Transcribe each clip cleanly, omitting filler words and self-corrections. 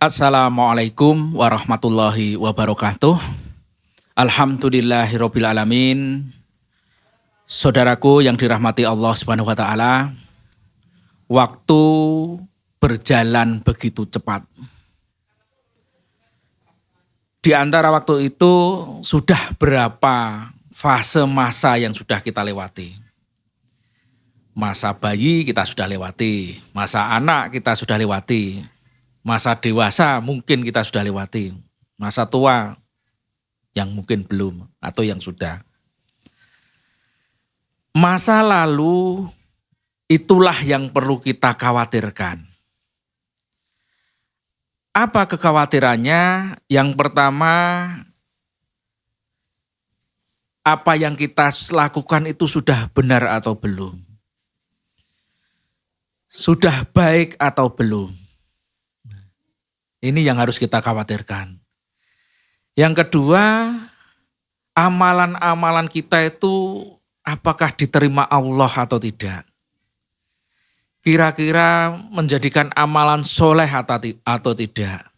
Assalamualaikum warahmatullahi wabarakatuh. Alhamdulillahirabbil alamin. Saudaraku yang dirahmati Allah Subhanahu wa taala, waktu berjalan begitu cepat. Di antara waktu itu sudah berapa fase masa yang sudah kita lewati. Masa bayi kita sudah lewati, masa anak kita sudah lewati, masa dewasa mungkin kita sudah lewati, masa tua yang mungkin belum atau yang sudah. Masa lalu itulah yang perlu kita khawatirkan. Apa kekhawatirannya? Yang pertama, apa yang kita lakukan itu sudah benar atau belum? Sudah baik atau belum? Ini yang harus kita khawatirkan. Yang kedua, amalan-amalan kita itu apakah diterima Allah atau tidak? Kira-kira menjadikan amalan soleh atau tidak?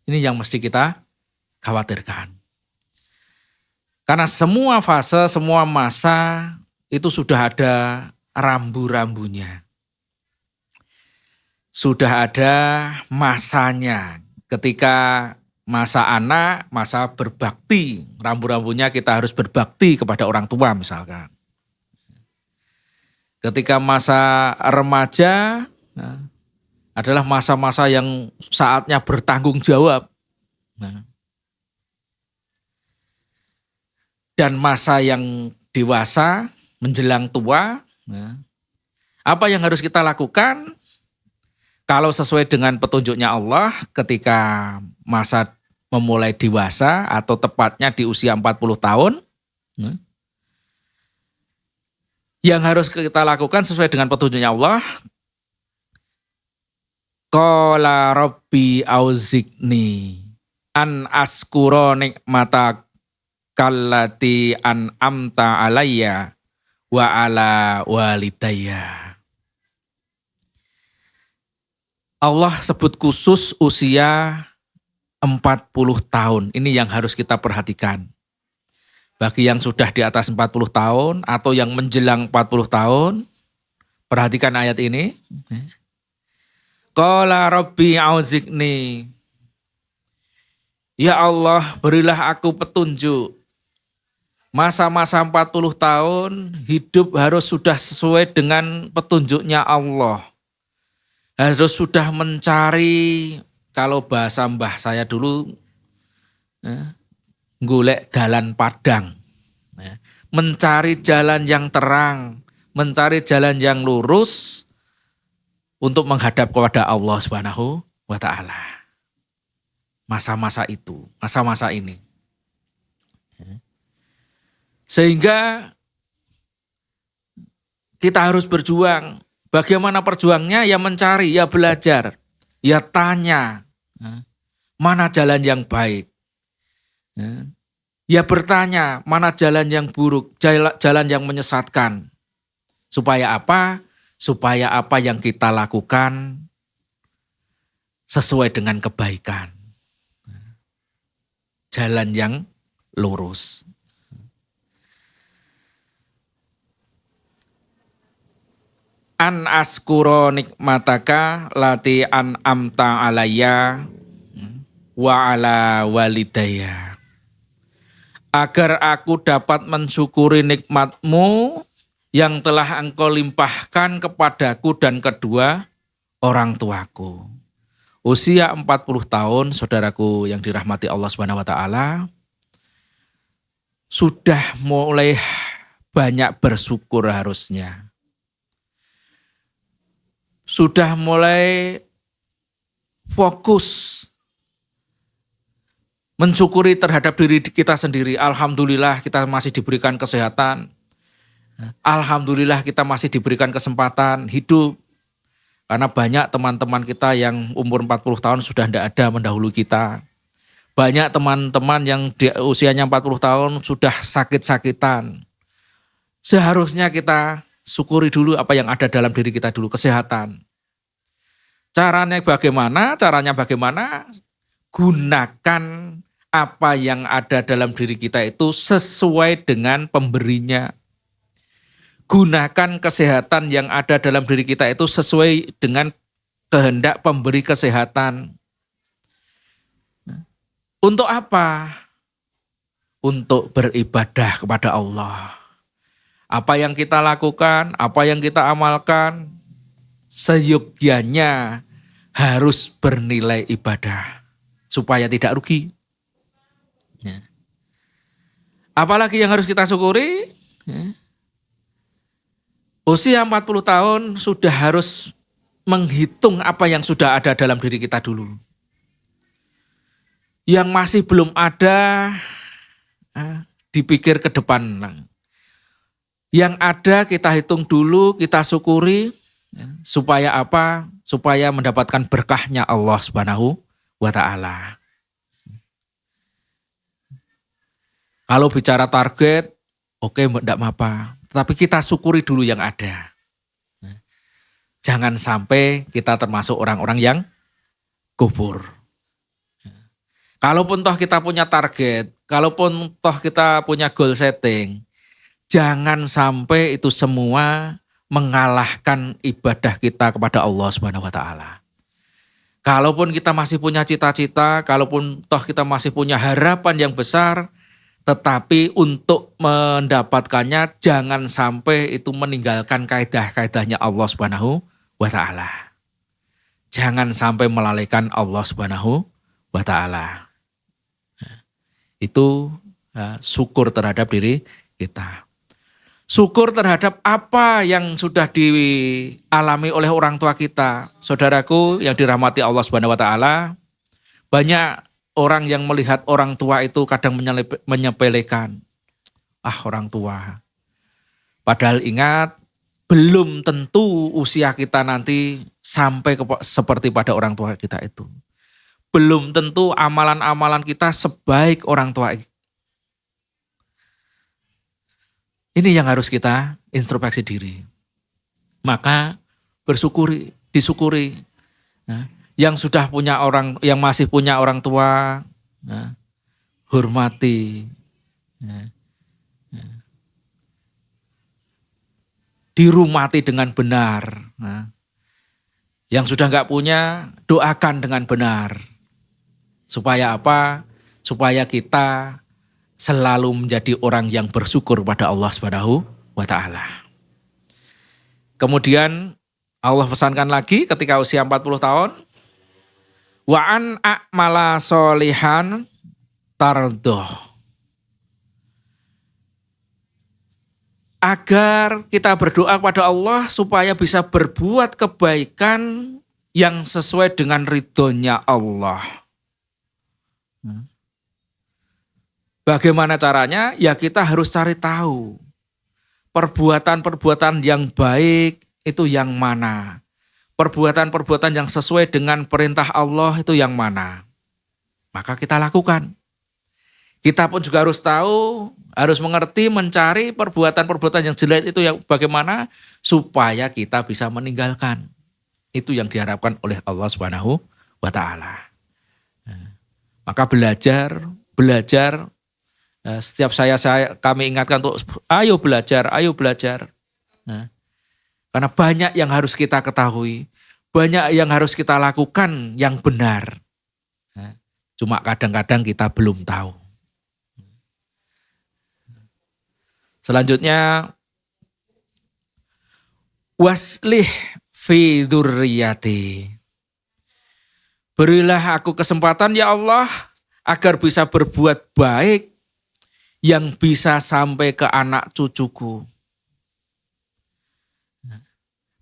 Ini yang mesti kita khawatirkan. Karena semua fase, semua masa itu sudah ada rambu-rambunya. Sudah ada masanya. Ketika masa anak, masa berbakti, rambu-rambunya kita harus berbakti kepada orang tua misalkan. Ketika masa remaja adalah masa-masa yang saatnya bertanggung jawab. Dan masa yang dewasa menjelang tua, apa yang harus kita lakukan? Kalau sesuai dengan petunjuknya Allah ketika masa memulai dewasa atau tepatnya di usia 40 tahun, yang harus kita lakukan sesuai dengan petunjuknya Allah, qala rabbi auzikni an askuro nikmata kallati an'amta alayya wa ala walidayya. Allah sebut khusus usia 40 tahun. Ini yang harus kita perhatikan. Bagi yang sudah di atas 40 tahun atau yang menjelang 40 tahun, perhatikan ayat ini. Qala rabbi auzikni. Ya Allah, berilah aku petunjuk. Masa-masa 40 tahun hidup harus sudah sesuai dengan petunjuknya Allah. Harus sudah mencari, kalau bahasa mbah saya dulu, golek dalan padang. Mencari jalan yang terang, mencari jalan yang lurus untuk menghadap kepada Allah Subhanahu wa taala. Masa-masa itu, masa-masa ini. Sehingga kita harus berjuang. Bagaimana perjuangnya? Ya mencari, ya belajar, ya tanya. Mana jalan yang baik? Ya bertanya, mana jalan yang buruk, jalan yang menyesatkan. Supaya apa? Supaya apa yang kita lakukan sesuai dengan kebaikan. Jalan yang lurus. An askuro nikmataka lati an amta alayya wa ala walidayya. Agar aku dapat mensyukuri nikmatmu yang telah engkau limpahkan kepadaku dan kedua orang tuaku. Usia 40 tahun, saudaraku yang dirahmati Allah Subhanahu wa taala, sudah mulai banyak bersyukur harusnya. Sudah mulai fokus mensyukuri terhadap diri kita sendiri. Alhamdulillah kita masih diberikan kesehatan. Alhamdulillah kita masih diberikan kesempatan hidup. Karena banyak teman-teman kita yang umur 40 tahun sudah tidak ada mendahului kita. Banyak teman-teman yang di usianya 40 tahun sudah sakit-sakitan. Seharusnya kita syukuri dulu apa yang ada dalam diri kita dulu, kesehatan. Caranya bagaimana? Caranya bagaimana? Gunakan apa yang ada dalam diri kita itu sesuai dengan pemberinya. Gunakan kesehatan yang ada dalam diri kita itu sesuai dengan kehendak pemberi kesehatan. Untuk apa? Untuk beribadah kepada Allah. Apa yang kita lakukan, apa yang kita amalkan, seyogyanya harus bernilai ibadah. Supaya tidak rugi. Ya. Apalagi yang harus kita syukuri, ya. Usia 40 tahun sudah harus menghitung apa yang sudah ada dalam diri kita dulu. Yang masih belum ada, dipikir ke depan. Yang ada kita hitung dulu, kita syukuri, supaya apa? Supaya mendapatkan berkahnya Allah Subhanahu wa Ta'ala. Kalau bicara target, oke, enggak apa-apa. Tapi kita syukuri dulu yang ada. Jangan sampai kita termasuk orang-orang yang kubur. Kalaupun toh kita punya target, kalaupun toh kita punya goal setting, jangan sampai itu semua mengalahkan ibadah kita kepada Allah Subhanahu wa Ta'ala. Kalaupun kita masih punya cita-cita, kalaupun toh kita masih punya harapan yang besar, tetapi untuk mendapatkannya jangan sampai itu meninggalkan kaidah-kaidahnya Allah Subhanahu wa Ta'ala. Jangan sampai melalaikan Allah Subhanahu wa Ta'ala. Itu syukur terhadap diri kita. Syukur terhadap apa yang sudah dialami oleh orang tua kita. Saudaraku yang dirahmati Allah Subhanahu wa Ta'ala, banyak orang yang melihat orang tua itu kadang menyepelekan. Orang tua. Padahal ingat, belum tentu usia kita nanti sampai seperti pada orang tua kita itu. Belum tentu amalan-amalan kita sebaik orang tua. Ini yang harus kita introspeksi diri. Maka disyukuri. Yang sudah punya orang, yang masih punya orang tua, hormati. Dirumati dengan benar. Yang sudah enggak punya, doakan dengan benar. Supaya apa? Supaya kita selalu menjadi orang yang bersyukur pada Allah Subhanahu wa Ta'ala. Kemudian Allah pesankan lagi ketika usia 40 tahun. Wa an a'mala solihan tardoh. Agar kita berdoa kepada Allah supaya bisa berbuat kebaikan yang sesuai dengan ridhonya Allah. Bagaimana caranya? Ya kita harus cari tahu. Perbuatan-perbuatan yang baik itu yang mana? Perbuatan-perbuatan yang sesuai dengan perintah Allah itu yang mana? Maka kita lakukan. Kita pun juga harus tahu, harus mengerti, mencari perbuatan-perbuatan yang jelek itu yang bagaimana supaya kita bisa meninggalkan. Itu yang diharapkan oleh Allah Subhanahu wa Ta'ala. Maka belajar. Setiap kami ingatkan untuk ayo belajar. Karena banyak yang harus kita ketahui, banyak yang harus kita lakukan yang benar. Cuma kadang-kadang kita belum tahu. Selanjutnya, waslih fi dzurriyyati. Berilah aku kesempatan ya Allah agar bisa berbuat baik yang bisa sampai ke anak cucuku.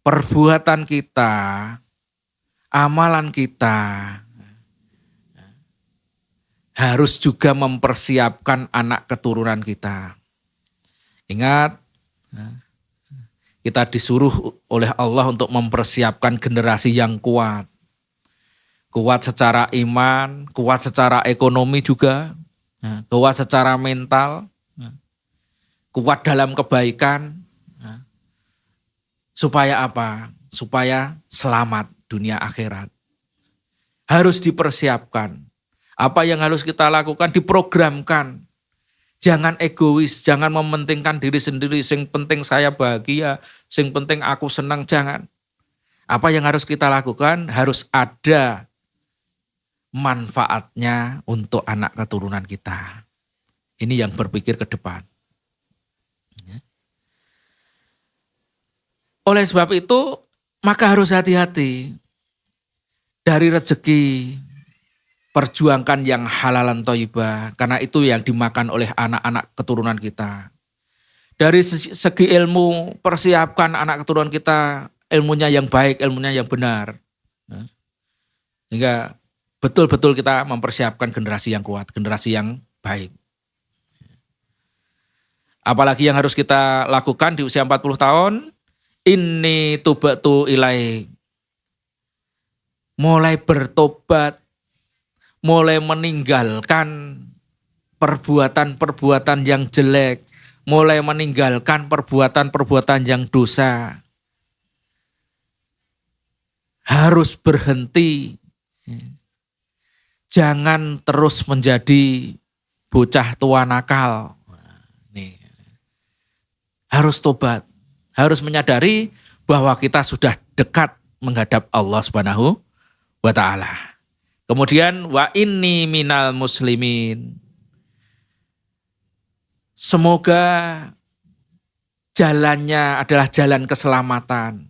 Perbuatan kita, amalan kita harus juga mempersiapkan anak keturunan kita. Ingat, kita disuruh oleh Allah untuk mempersiapkan generasi yang kuat. Kuat secara iman, kuat secara ekonomi juga, kuat secara mental, kuat dalam kebaikan. Supaya apa? Supaya selamat dunia akhirat. Harus dipersiapkan. Apa yang harus kita lakukan diprogramkan. Jangan egois, jangan mementingkan diri sendiri. Sing penting saya bahagia, sing penting aku senang, jangan. Apa yang harus kita lakukan harus ada manfaatnya untuk anak keturunan kita. Ini yang berpikir ke depan. Oleh sebab itu, maka harus hati-hati. Dari rezeki, perjuangkan yang halalan thayyibah, karena itu yang dimakan oleh anak-anak keturunan kita. Dari segi ilmu, persiapkan anak keturunan kita, ilmunya yang baik, ilmunya yang benar. Sehingga betul-betul kita mempersiapkan generasi yang kuat, generasi yang baik. Apalagi yang harus kita lakukan di usia 40 tahun, ini tubatu ilaih. Mulai bertobat, mulai meninggalkan perbuatan-perbuatan yang jelek, mulai meninggalkan perbuatan-perbuatan yang dosa. Harus berhenti. Jangan terus menjadi bocah tua nakal. Nih. Harus tobat, harus menyadari bahwa kita sudah dekat menghadap Allah Subhanahu wa ta'ala. Kemudian wa inni minal muslimin. Semoga jalannya adalah jalan keselamatan.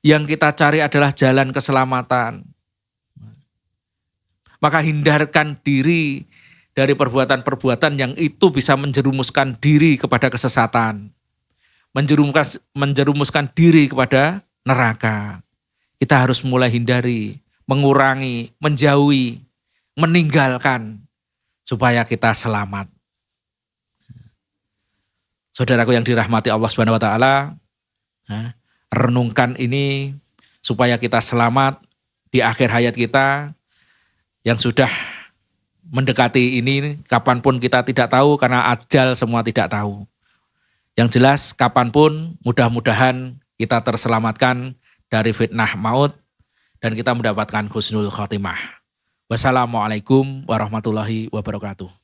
Yang kita cari adalah jalan keselamatan. Maka hindarkan diri dari perbuatan-perbuatan yang itu bisa menjerumuskan diri kepada kesesatan. Menjerumuskan diri kepada neraka. Kita harus mulai hindari, mengurangi, menjauhi, meninggalkan supaya kita selamat. Saudaraku yang dirahmati Allah Subhanahu wa ta'ala, renungkan ini supaya kita selamat di akhir hayat kita yang sudah mendekati ini, kapanpun kita tidak tahu karena ajal semua tidak tahu. Yang jelas kapanpun mudah-mudahan kita terselamatkan dari fitnah maut dan kita mendapatkan husnul khotimah. Wassalamualaikum warahmatullahi wabarakatuh.